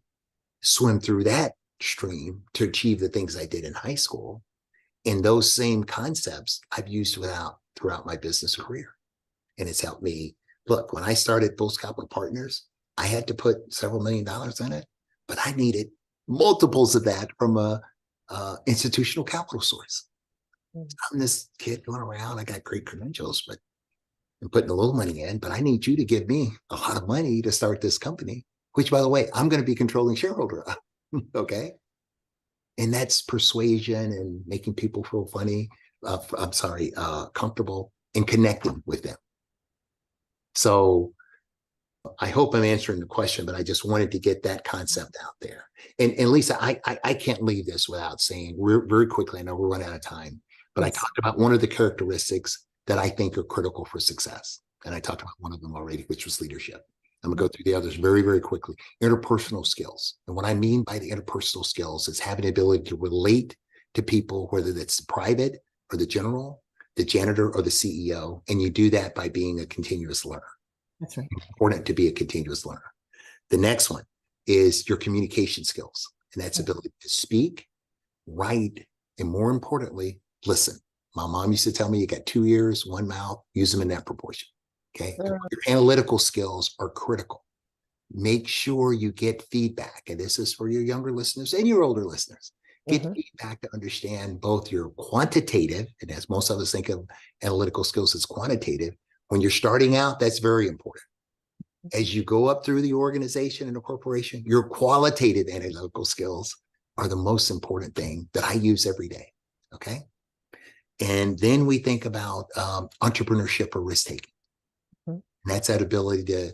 swim through that stream to achieve the things I did in high school? And those same concepts I've used throughout my business career. And it's helped me. Look, when I started Bulls Capital Partners, I had to put several $1 million in it, but I needed multiples of that from a institutional capital source. I'm this kid going around, I got great credentials, but I'm putting a little money in, but I need you to give me a lot of money to start this company, which, by the way, I'm going to be controlling shareholder of. Okay. And that's persuasion and making people feel comfortable and connecting with them. So I hope I'm answering the question, but I just wanted to get that concept out there. And Lisa, I can't leave this without saying very quickly, I know we're running out of time, but I talked about one of the characteristics that I think are critical for success. And I talked about one of them already, which was leadership. I'm gonna go through the others very, very quickly. Interpersonal skills. And what I mean by the interpersonal skills is having the ability to relate to people, whether that's private or the general, the janitor or the CEO. And you do that by being a continuous learner. That's right. It's important to be a continuous learner. The next one is your communication skills. And that's ability to speak, write, and more importantly, listen. My mom used to tell me, you got 2 ears, 1 mouth, use them in that proportion. Okay. Your analytical skills are critical. Make sure you get feedback. And this is for your younger listeners and your older listeners. Get feedback to understand both your quantitative, and as most of us think of analytical skills as quantitative, when you're starting out, that's very important. As you go up through the organization and the corporation, your qualitative analytical skills are the most important thing that I use every day. Okay. And then we think about entrepreneurship or risk taking. And that's that ability to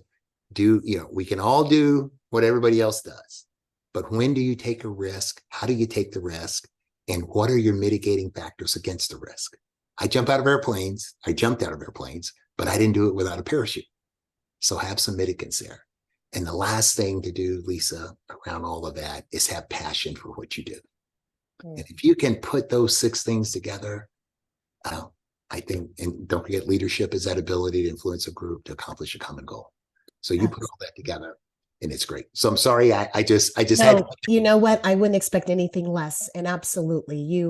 do, we can all do what everybody else does. But when do you take a risk? How do you take the risk? And what are your mitigating factors against the risk? I jumped out of airplanes, but I didn't do it without a parachute. So have some mitigants there. And the last thing to do, Lisa, around all of that is have passion for what you do. And if you can put those 6 things together, I think, and don't forget, leadership is that ability to influence a group to accomplish a common goal. So you put all that together, and it's great. So I'm sorry, I just had No, you know what? I wouldn't expect anything less. And absolutely,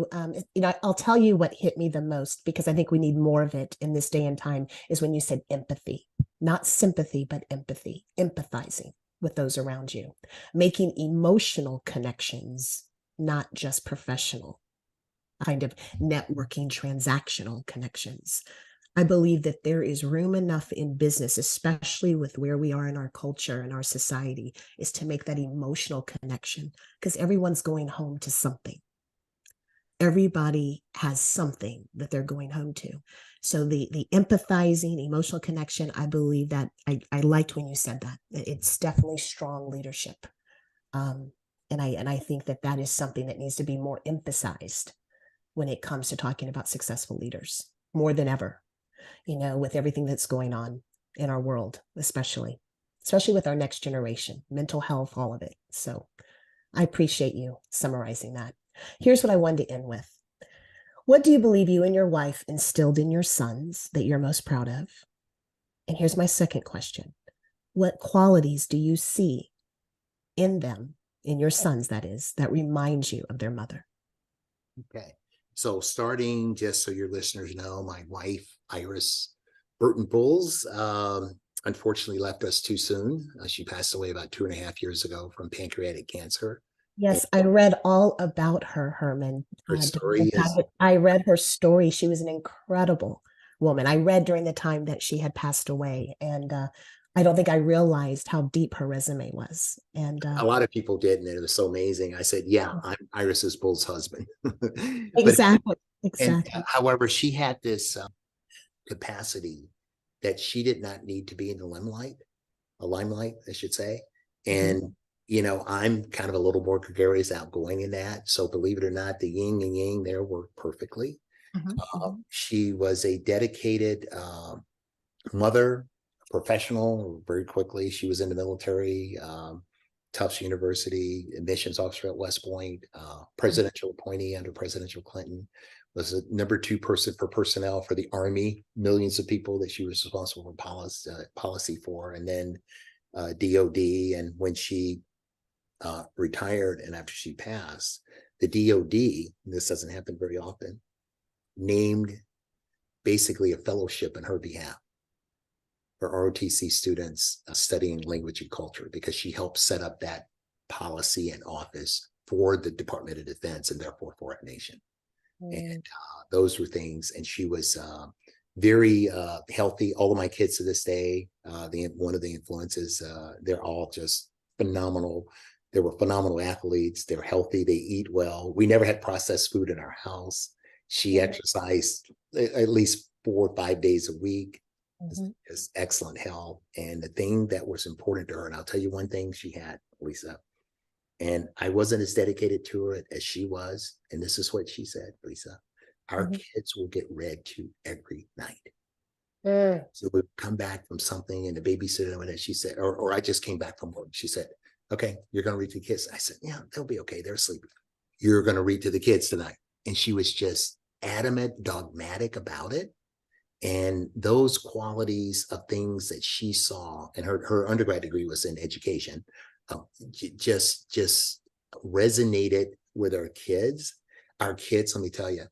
I'll tell you what hit me the most, because I think we need more of it in this day and time, is when you said empathy, not sympathy, but empathy, empathizing with those around you, making emotional connections, not just professional kind of networking, transactional connections. I believe that there is room enough in business, especially with where we are in our culture and our society, is to make that emotional connection, because everyone's going home to something. Everybody has something that they're going home to. So the empathizing, emotional connection, I believe that I liked when you said that. It's definitely strong leadership. And I think that is something that needs to be more emphasized when it comes to talking about successful leaders, more than ever, with everything that's going on in our world, especially with our next generation, mental health, all of it. So I appreciate you summarizing that. Here's what I wanted to end with. What do you believe you and your wife instilled in your sons that you're most proud of? And here's my second question. What qualities do you see in them, in your sons, that is, that reminds you of their mother? Okay. So starting, just so your listeners know, my wife, Iris Burton Bulls, unfortunately left us too soon. She passed away about 2.5 years ago from pancreatic cancer. Yes, I read all about her, Herman. Her story is, I read her story. She was an incredible woman. I read during the time that she had passed away, and I don't think I realized how deep her resume was. And a lot of people didn't, and it was so amazing. I said, yeah, I'm Iris's Bull's husband. exactly, And exactly. however, she had this capacity that she did not need to be in the limelight, I should say. And, I'm kind of a little more gregarious, outgoing in that. So believe it or not, the yin and yang there worked perfectly. She was a dedicated mother, professional. Very quickly, she was in the military, Tufts University, admissions officer at West Point, presidential appointee under Presidential Clinton, was the number 2 person for personnel for the Army, millions of people that she was responsible for policy for, and then DOD. And when she retired and after she passed, the DOD, and this doesn't happen very often, named basically a fellowship in her behalf for ROTC students studying language and culture, because she helped set up that policy and office for the Department of Defense and therefore for our nation. And those were things. And she was very healthy. All of my kids to this day, one of the influences, they're all just phenomenal. They were phenomenal athletes. They're healthy. They eat well. We never had processed food in our house. She exercised at least 4 or 5 days a week. Just excellent health. And the thing that was important to her, and I'll tell you one thing she had, Lisa, and I wasn't as dedicated to her as she was. And this is what she said, Lisa: our kids will get read to every night. So we'd come back from something and the babysitter, and she said, or I just came back from work. She said, okay, you're going to read to the kids. I said, yeah, they'll be okay. They're asleep. You're going to read to the kids tonight. And she was just adamant, dogmatic about it. And those qualities of things that she saw, and her undergrad degree was in education, just resonated with our kids. Our kids, let me tell you,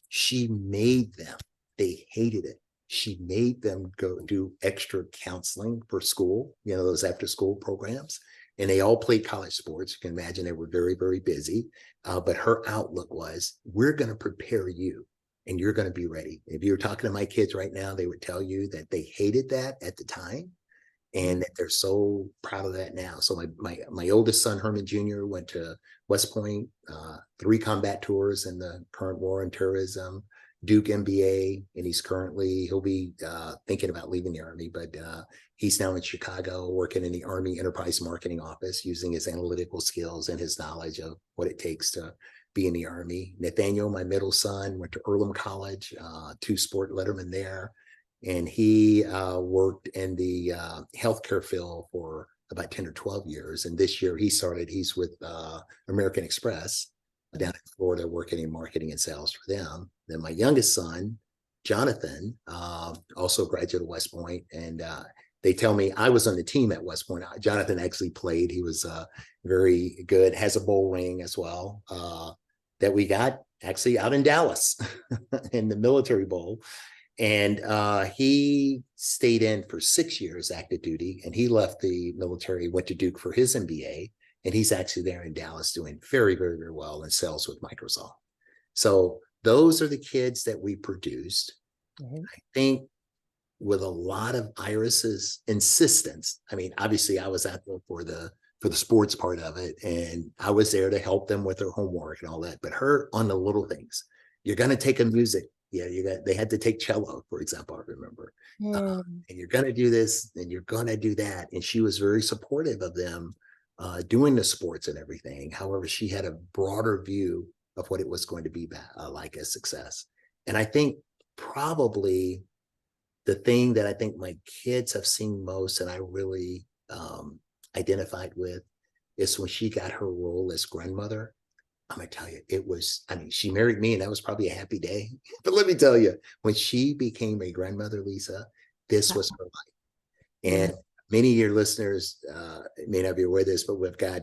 she made them, they hated it. She made them go do extra counseling for school, those after school programs. And they all played college sports. You can imagine they were very, very busy. But her outlook was, we're going to prepare you and you're going to be ready. If you were talking to my kids right now, they would tell you that they hated that at the time and that they're so proud of that now. So my oldest son, Herman Jr., went to West Point, 3 combat tours in the current war on terrorism, Duke MBA, and he'll be thinking about leaving the Army, but he's now in Chicago working in the Army Enterprise Marketing Office, using his analytical skills and his knowledge of what it takes to be in the Army. Nathaniel, my middle son, went to Earlham College, 2-sport letterman there, and he worked in the healthcare field for about 10 or 12 years. And this year he's with American Express down in Florida, working in marketing and sales for them. Then my youngest son, Jonathan, also a graduate of West Point, and they tell me I was on the team at West Point. Jonathan actually played. He was very good, has a bowl ring as well, that we got actually out in Dallas in the Military Bowl. And he stayed in for 6 years active duty, and he left the military, went to Duke for his MBA, and he's actually there in Dallas doing very, very, very well in sales with Microsoft. So those are the kids that we produced. I think with a lot of Iris's insistence, I mean, obviously I was out there for the sports part of it, and I was there to help them with their homework and all that, but her on the little things. You're going to take a music. Yeah, they had to take cello, for example, I remember. And you're going to do this and you're going to do that. And she was very supportive of them doing the sports and everything. However, she had a broader view of what it was going to be like as success. And I think probably the thing that I think my kids have seen most, and I really identified with, is when she got her role as grandmother. I'm going to tell you, she married me and that was probably a happy day. But let me tell you, when she became a grandmother, Lisa, this was her life. And many of your listeners may not be aware of this, but we've got,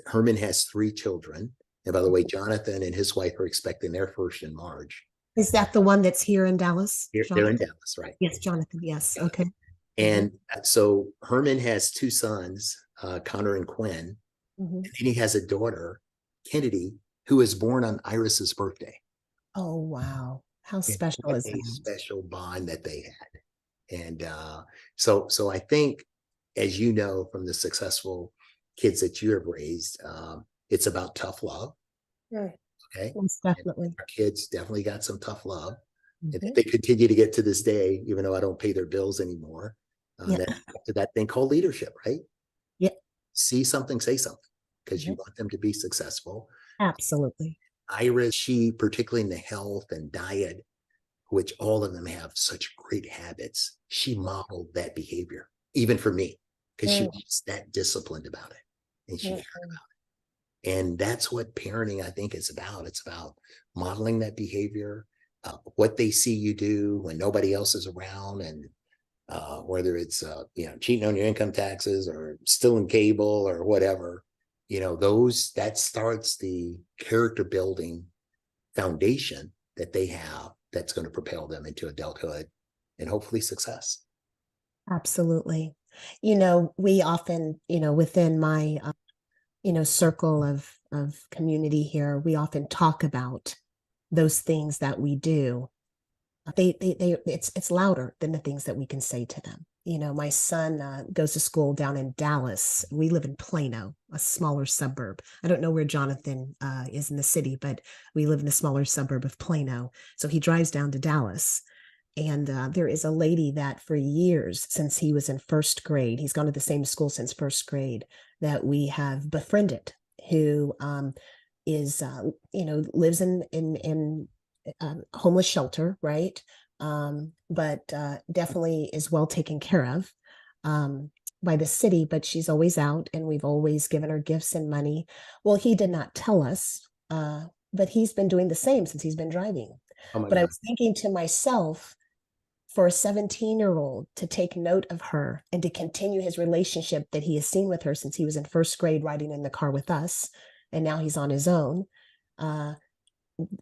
Herman has 3 children. And by the way, Jonathan and his wife are expecting their first in March. Is that the one that's here in Dallas? They're in Dallas, right? Yes, Jonathan. Yes. Okay. And so Herman has 2 sons, Connor and Quinn. And then he has a daughter, Kennedy, who was born on Iris's birthday. Oh, wow. How special is that? A special bond that they had. And so I think, as you know, from the successful kids that you have raised, it's about tough love. Right. Okay. Yes, definitely. Our kids definitely got some tough love. And they continue to get to this day, even though I don't pay their bills anymore. That thing called leadership, right? Yeah. See something, say something, because you want them to be successful. Absolutely. Iris, she, particularly in the health and diet, which all of them have such great habits, she modeled that behavior, even for me, because she was that disciplined about it. And she cared about it. And that's what parenting, I think, is about. It's about modeling that behavior, what they see you do when nobody else is around, and whether it's cheating on your income taxes or stealing cable or whatever, that starts the character building foundation that they have that's going to propel them into adulthood and hopefully success. Absolutely. We often, within my circle of community here, we often talk about those things that we do. It's louder than the things that we can say to them. My son goes to school down in Dallas. We live in Plano, a smaller suburb. I don't know where Jonathan is in the city, but we live in a smaller suburb of Plano. So he drives down to Dallas. And there is a lady that for years, since he was in first grade, he's gone to the same school since first grade, that we have befriended, who lives in homeless shelter, right? But definitely is well taken care of by the city, but she's always out, and we've always given her gifts and money. Well, he did not tell us, but he's been doing the same since he's been driving. But God. I was thinking to myself, for a 17-year-old to take note of her and to continue his relationship that he has seen with her since he was in first grade, riding in the car with us, and now he's on his own,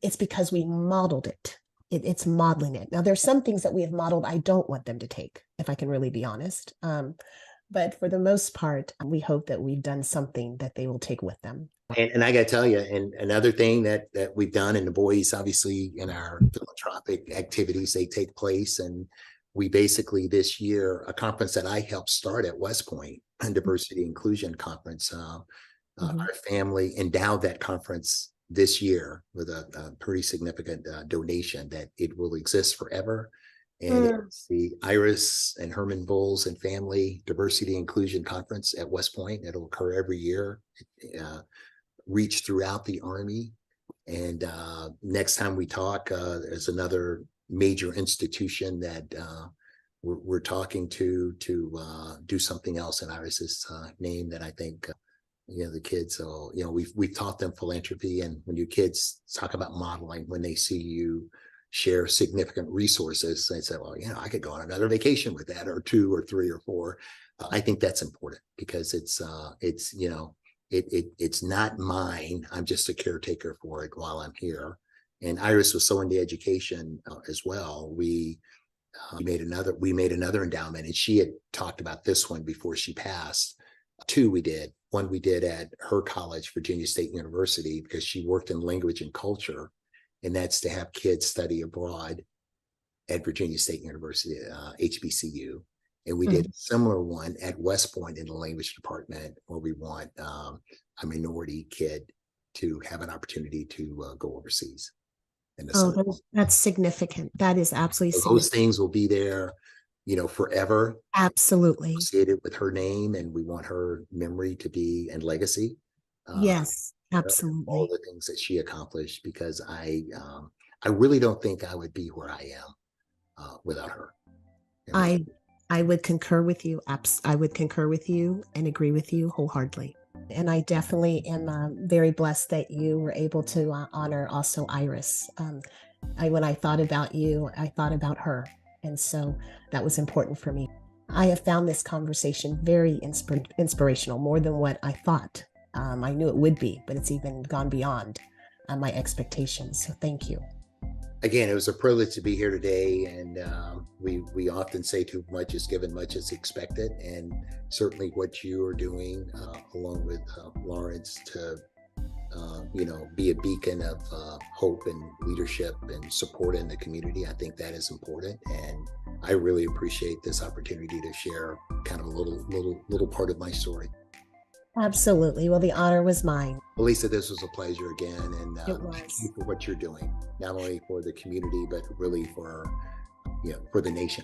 it's because we modeled it. It's modeling it. Now, there's some things that we have modeled I don't want them to take, if I can really be honest. But for the most part, we hope that we've done something that they will take with them. And I got to tell you, and another thing that we've done, and the boys, obviously, in our philanthropic activities, they take place. And we basically this year, a conference that I helped start at West Point, a diversity inclusion conference, our family endowed that conference this year with a pretty significant donation that it will exist forever. And it's the Iris and Herman Bowles and Family Diversity Inclusion Conference at West Point. It'll occur every year, reach throughout the Army. And next time we talk, there's another major institution that we're talking to do something else in Iris's name that I think the kids will, we've taught them philanthropy, and when your kids talk about modeling, when they see you share significant resources, they say, well, I could go on another vacation with that, or 2 or 3 or 4. I think that's important because it's not mine. I'm just a caretaker for it while I'm here. And Iris was so into education as well. We made another endowment, and she had talked about this one before she passed. 2 we did. One we did at her college, Virginia State University, because she worked in language and culture, and that's to have kids study abroad at Virginia State University, HBCU. And we did a similar one at West Point in the language department, where we want a minority kid to have an opportunity to go overseas. That's significant. That is absolutely significant. Those things will be there, forever. Absolutely. Associated with her name, and we want her memory to be and legacy. Yes, absolutely. All the things that she accomplished, because I really don't think I would be where I am without her. I would concur with you. I would concur with you and agree with you wholeheartedly. And I definitely am very blessed that you were able to honor also Iris. When I thought about you, I thought about her. And so that was important for me. I have found this conversation very inspirational, more than what I thought. I knew it would be, but it's even gone beyond my expectations. So thank you. Again, it was a privilege to be here today, and we often say too much is given, much is expected, and certainly what you are doing along with Lawrence to be a beacon of hope and leadership and support in the community. I think that is important, and I really appreciate this opportunity to share kind of a little part of my story. Absolutely. Well, the honor was mine. Well, Lisa, this was a pleasure again, and thank you for what you're doing, not only for the community, but really for the nation.